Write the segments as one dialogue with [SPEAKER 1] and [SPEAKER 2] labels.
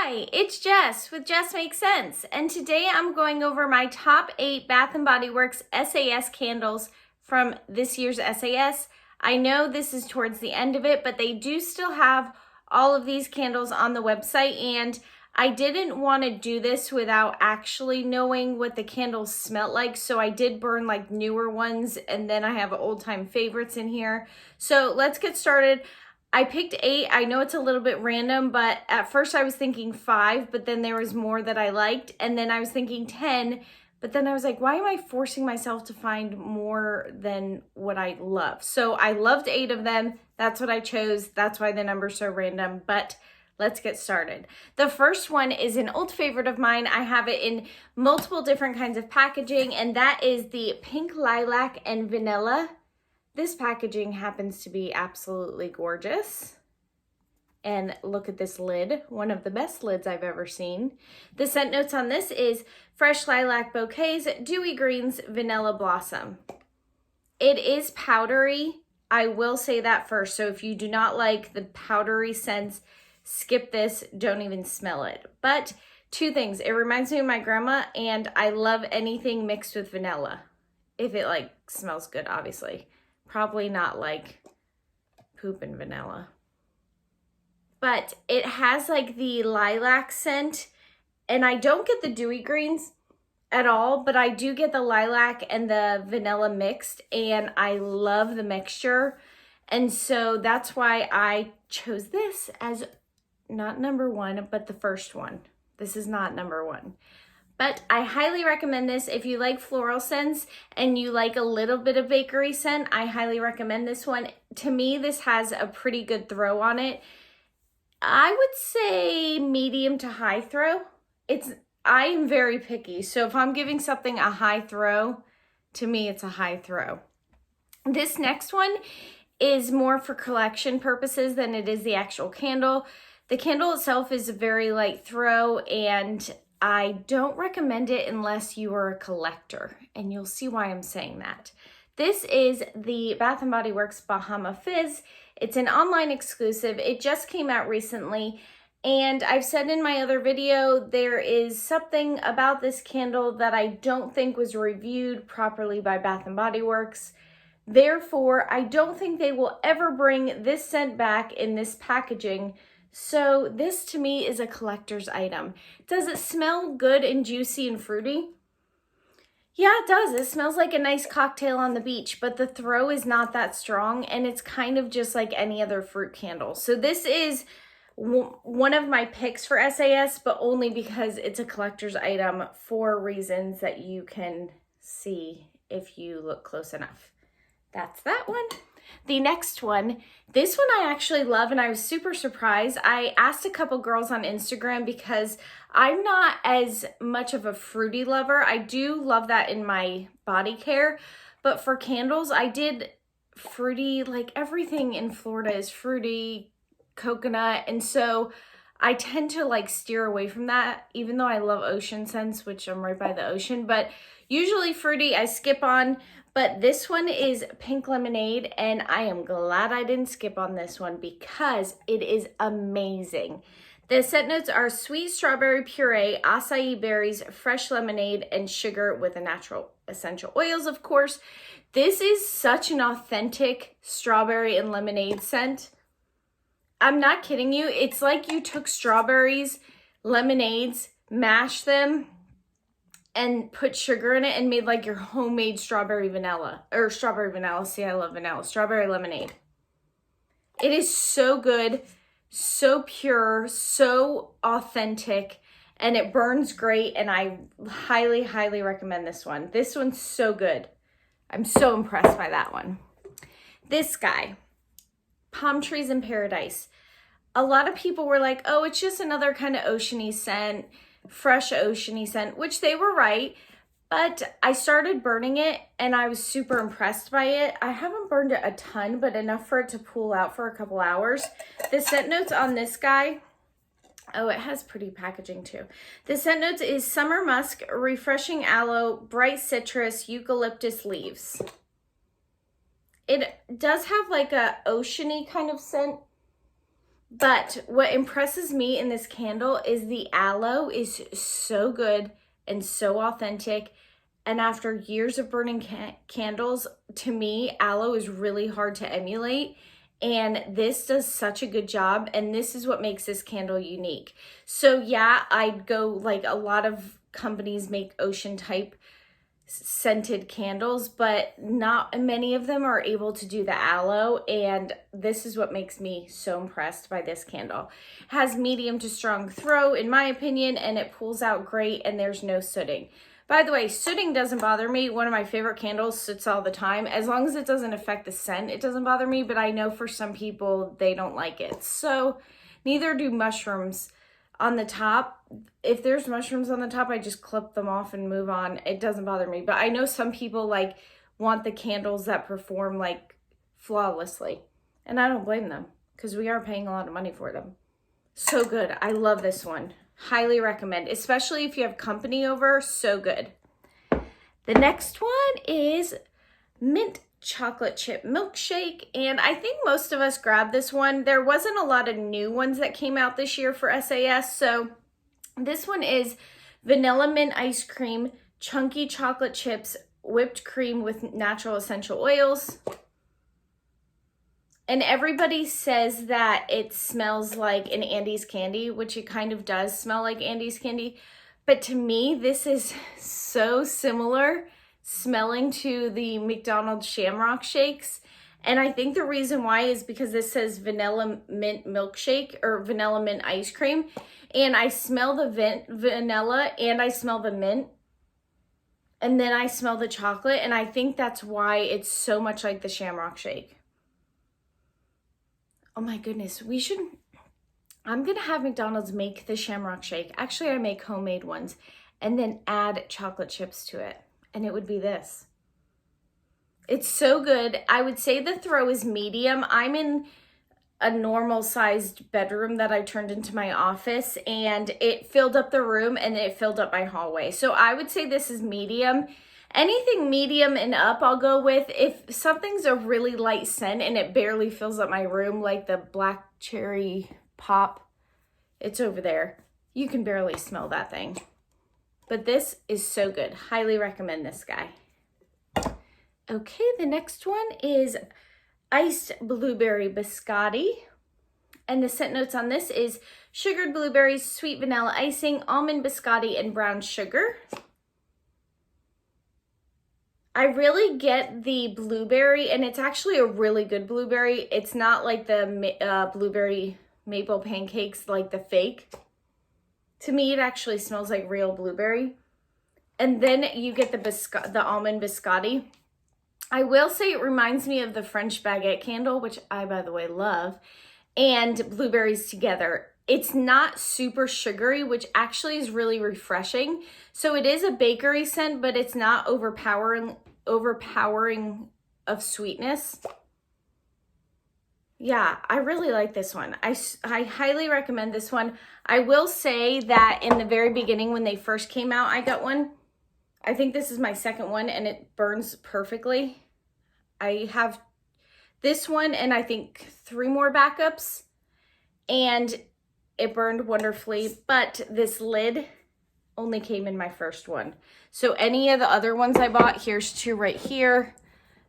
[SPEAKER 1] Hi, it's Jess with Jess Makes Sense, and today I'm going over my top 8 Bath & Body Works SAS candles from this year's SAS. I know this is towards the end of it, but they do still have all of these candles on the website, and I didn't want to do this without actually knowing what the candles smelled like, so I did burn like newer ones, and then I have old-time favorites in here. So let's get started. I picked 8. I know it's a little bit random, but at first I was thinking 5, but then there was more that I liked. And then I was thinking 10, but then I was like, why am I forcing myself to find more than what I love? So I loved 8 of them. That's what I chose. That's why the number's so random, but let's get started. The first one is an old favorite of mine. I have it in multiple different kinds of packaging, and that is the Pink Lilac and Vanilla. This packaging happens to be absolutely gorgeous. And look at this lid, one of the best lids I've ever seen. The scent notes on this is fresh lilac bouquets, dewy greens, vanilla blossom. It is powdery. I will say that first. So if you do not like the powdery scents, skip this, don't even smell it. But 2 things, it reminds me of my grandma, and I love anything mixed with vanilla. If it like smells good, obviously. Probably not like poop and vanilla. But it has like the lilac scent, and I don't get the dewy greens at all, but I do get the lilac and the vanilla mixed, and I love the mixture. And so that's why I chose this as not number 1, but the first one. This is not number 1. But I highly recommend this. If you like floral scents and you like a little bit of bakery scent, I highly recommend this one. To me, this has a pretty good throw on it. I would say medium to high throw. I'm very picky, so if I'm giving something a high throw, to me it's a high throw. This next one is more for collection purposes than it is the actual candle. The candle itself is a very light throw, and I don't recommend it unless you are a collector, and you'll see why I'm saying that. This is the Bath & Body Works Bahama Fizz. It's an online exclusive. It just came out recently, and I've said in my other video, there is something about this candle that I don't think was reviewed properly by Bath & Body Works. Therefore, I don't think they will ever bring this scent back in this packaging. So this to me is a collector's item. Does it smell good and juicy and fruity? Yeah, it does. It smells like a nice cocktail on the beach, but the throw is not that strong, and it's kind of just like any other fruit candle. So this is one of my picks for SAS, but only because it's a collector's item for reasons that you can see if you look close enough. That's that one. The next one, this one I actually love, and I was super surprised. I asked a couple girls on Instagram because I'm not as much of a fruity lover. I do love that in my body care, but for candles, I did fruity, like everything in Florida is fruity, coconut, and so I tend to like steer away from that, even though I love ocean scents, which I'm right by the ocean, but usually fruity I skip on. But this one is Pink Lemonade, and I am glad I didn't skip on this one because it is amazing. The scent notes are sweet strawberry puree, acai berries, fresh lemonade, and sugar with the natural essential oils, of course. This is such an authentic strawberry and lemonade scent. I'm not kidding you. It's like you took strawberries, lemonades, mashed them, and put sugar in it and made like your homemade strawberry vanilla. See, I love vanilla. Strawberry lemonade. It is so good, so pure, so authentic, and it burns great, and I highly, highly recommend this one. This one's so good. I'm so impressed by that one. This guy, Palm Trees in Paradise. A lot of people were like, oh, it's just another kind of oceany scent, fresh oceany scent, which they were right, but I started burning it and I was super impressed by it. I haven't burned it a ton, but enough for it to pool out for a couple hours. The scent notes on this guy, oh, it has pretty packaging too. The scent notes is summer musk, refreshing aloe, bright citrus, eucalyptus leaves. It does have like a oceany kind of scent, But what impresses me in this candle is the aloe is so good and so authentic. And after years of burning candles, to me, aloe is really hard to emulate. And this does such a good job. And this is what makes this candle unique. So yeah, I'd go, like, a lot of companies make ocean type scented candles, but not many of them are able to do the aloe, and this is what makes me so impressed by this candle. It has medium to strong throw in my opinion, and it pulls out great, and there's no sooting. By the way, sooting doesn't bother me. One of my favorite candles soots all the time. As long as it doesn't affect the scent, it doesn't bother me, but I know for some people they don't like it. So neither do mushrooms on the top. If there's mushrooms on the top, I just clip them off and move on. It doesn't bother me. But I know some people like want the candles that perform like flawlessly. And I don't blame them because we are paying a lot of money for them. So good. I love this one. Highly recommend, especially if you have company over. So good. The next one is mint chocolate chip milkshake, and I think most of us grabbed this one. There wasn't a lot of new ones that came out this year for SAS, so this one is vanilla mint ice cream, chunky chocolate chips, whipped cream with natural essential oils. And everybody says that it smells like an Andes candy, which it kind of does smell like Andes candy, but to me this is so similar smelling to the McDonald's Shamrock shakes. And I think the reason why is because this says vanilla mint milkshake or vanilla mint ice cream. And I smell the vanilla and I smell the mint. And then I smell the chocolate. And I think that's why it's so much like the Shamrock shake. Oh my goodness. I'm going to have McDonald's make the Shamrock shake. Actually, I make homemade ones. And then add chocolate chips to it. And it would be this. It's so good. I would say the throw is medium. I'm in a normal sized bedroom that I turned into my office, and it filled up the room and it filled up my hallway. So I would say this is medium. Anything medium and up I'll go with. If something's a really light scent and it barely fills up my room, like the black cherry pop, it's over there. You can barely smell that thing. But this is so good. Highly recommend this guy. Okay, the next one is iced blueberry biscotti. And the scent notes on this is sugared blueberries, sweet vanilla icing, almond biscotti, and brown sugar. I really get the blueberry, and it's actually a really good blueberry. It's not like the blueberry maple pancakes, like the fake. To me, it actually smells like real blueberry. And then you get the almond biscotti. I will say it reminds me of the French baguette candle, which I, by the way, love, and blueberries together. It's not super sugary, which actually is really refreshing. So it is a bakery scent, but it's not overpowering of sweetness. Yeah, I really like this one. I highly recommend this one. I will say that in the very beginning when they first came out, I got one. I think this is my second one and it burns perfectly. I have this one and I think 3 more backups and it burned wonderfully, but this lid only came in my first one. So any of the other ones I bought, here's 2 right here.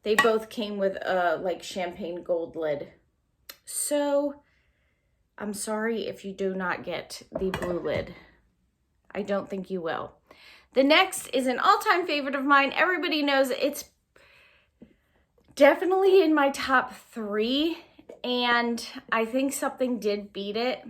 [SPEAKER 1] They both came with a like champagne gold lid. So I'm sorry if you do not get the blue lid. I don't think you will. The next is an all-time favorite of mine. Everybody knows it's definitely in my top 3. And I think something did beat it.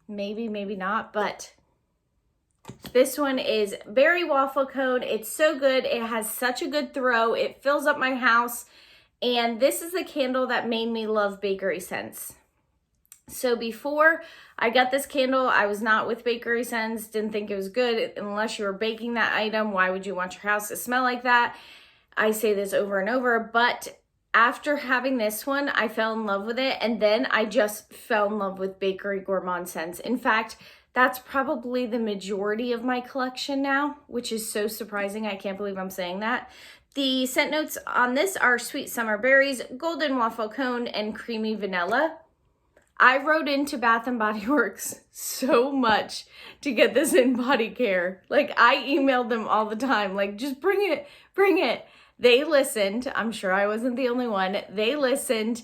[SPEAKER 1] Maybe, maybe not. But this one is Berry Waffle Cone. It's so good. It has such a good throw. It fills up my house. And this is the candle that made me love bakery scents. So before I got this candle, I was not with bakery scents, didn't think it was good. Unless you were baking that item, why would you want your house to smell like that? I say this over and over, but after having this one, I fell in love with it. And then I just fell in love with bakery gourmand scents. In fact, that's probably the majority of my collection now, which is so surprising. I can't believe I'm saying that. The scent notes on this are sweet summer berries, golden waffle cone, and creamy vanilla. I wrote into Bath & Body Works so much to get this in body care. Like, I emailed them all the time, like, just bring it, bring it. They listened. I'm sure I wasn't the only one. They listened,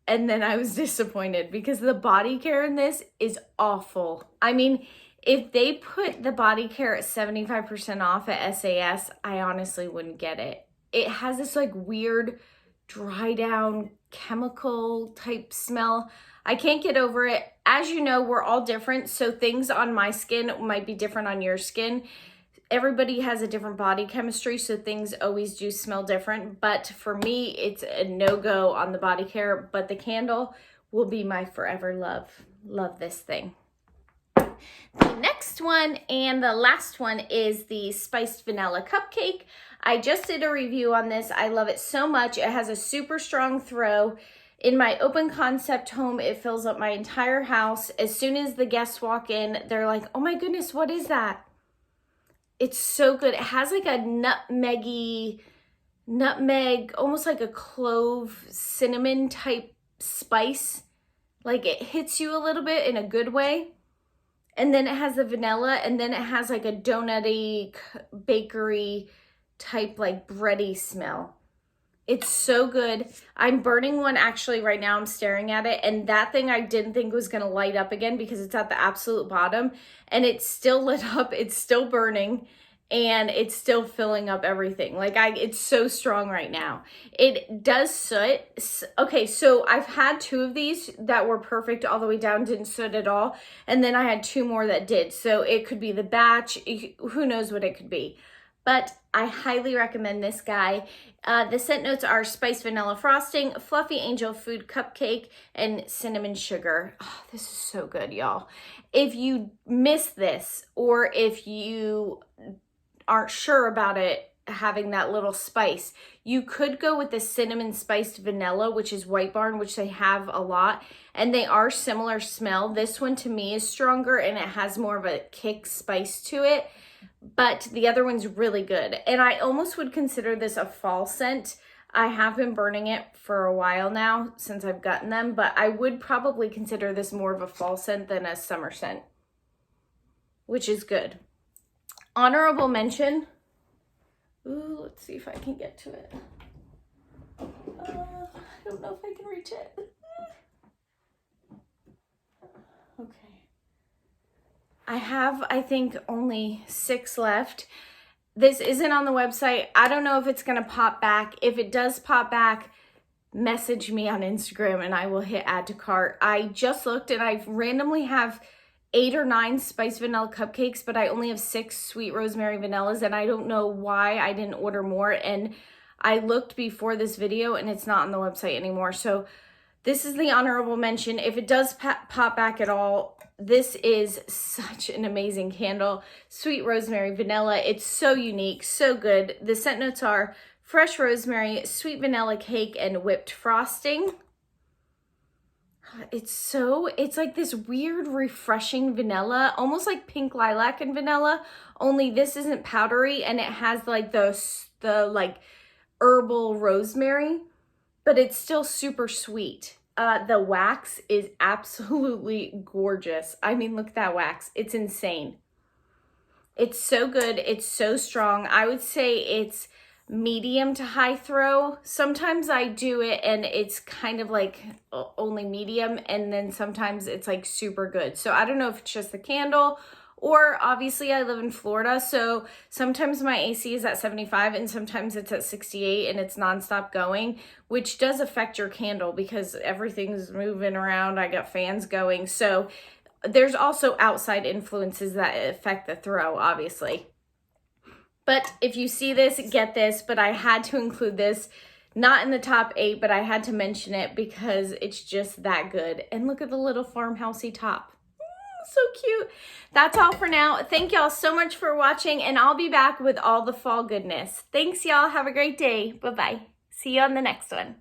[SPEAKER 1] and then I was disappointed because the body care in this is awful. I mean, if they put the body care at 75% off at SAS, I honestly wouldn't get it. It has this like weird dry down chemical type smell. I can't get over it. As you know, we're all different, so things on my skin might be different on your skin. Everybody has a different body chemistry, so things always do smell different. But for me, it's a no-go on the body care, but the candle will be my forever love. Love this thing. The next one and the last one is the Spiced Vanilla Cupcake. I just did a review on this. I love it so much. It has a super strong throw. In my open concept home, it fills up my entire house. As soon as the guests walk in, they're like, oh my goodness, what is that? It's so good. It has like a nutmeg, almost like a clove, cinnamon type spice. Like it hits you a little bit in a good way. And then it has the vanilla, and then it has like a donutty, bakery type like bready smell. It's so good. I'm burning one actually right now. I'm staring at it, and that thing I didn't think was gonna light up again because it's at the absolute bottom, and it's still lit up, it's still burning, and it's still filling up everything. Like it's so strong right now. It does soot. Okay, so I've had 2 of these that were perfect all the way down, didn't soot at all, and then I had 2 more that did. So it could be the batch, who knows what it could be. But I highly recommend this guy. The scent notes are spiced vanilla frosting, fluffy angel food cupcake, and cinnamon sugar. Oh, this is so good, y'all. If you miss this, or if you aren't sure about it having that little spice, you could go with the cinnamon spiced vanilla, which is White Barn, which they have a lot, and they are similar smell. This one to me is stronger and it has more of a kick spice to it, but the other one's really good. And I almost would consider this a fall scent. I have been burning it for a while now since I've gotten them, but I would probably consider this more of a fall scent than a summer scent, which is good. Honorable mention. Ooh, let's see if I can get to it. I don't know if I can reach it. Okay. I have, I think, only 6 left. This isn't on the website. I don't know if it's going to pop back. If it does pop back, message me on Instagram and I will hit add to cart. I just looked and I randomly have 8 or 9 spiced vanilla cupcakes, but I only have 6 sweet rosemary vanillas, and I don't know why I didn't order more. And I looked before this video and it's not on the website anymore. So this is the honorable mention. If it does pop back at all, this is such an amazing candle. Sweet rosemary vanilla. It's so unique, so good. The scent notes are fresh rosemary, sweet vanilla cake, and whipped frosting. It's like this weird refreshing vanilla, almost like pink lilac and vanilla, only this isn't powdery and it has like the like herbal rosemary, but it's still super sweet. The wax is absolutely gorgeous. I mean, look at that wax. It's insane. It's so good. It's so strong. I would say it's medium to high throw. Sometimes I do it and it's kind of like only medium, and then sometimes it's like super good. So I don't know if it's just the candle, or obviously I live in Florida, so sometimes my AC is at 75 and sometimes it's at 68 and it's nonstop going, which does affect your candle because everything's moving around. I got fans going. So there's also outside influences that affect the throw, obviously. But if you see this, get this. But I had to include this, not in the top 8, but I had to mention it because it's just that good. And look at the little farmhousey top. So cute. That's all for now. Thank y'all so much for watching, and I'll be back with all the fall goodness. Thanks, y'all. Have a great day. Bye-bye. See you on the next one.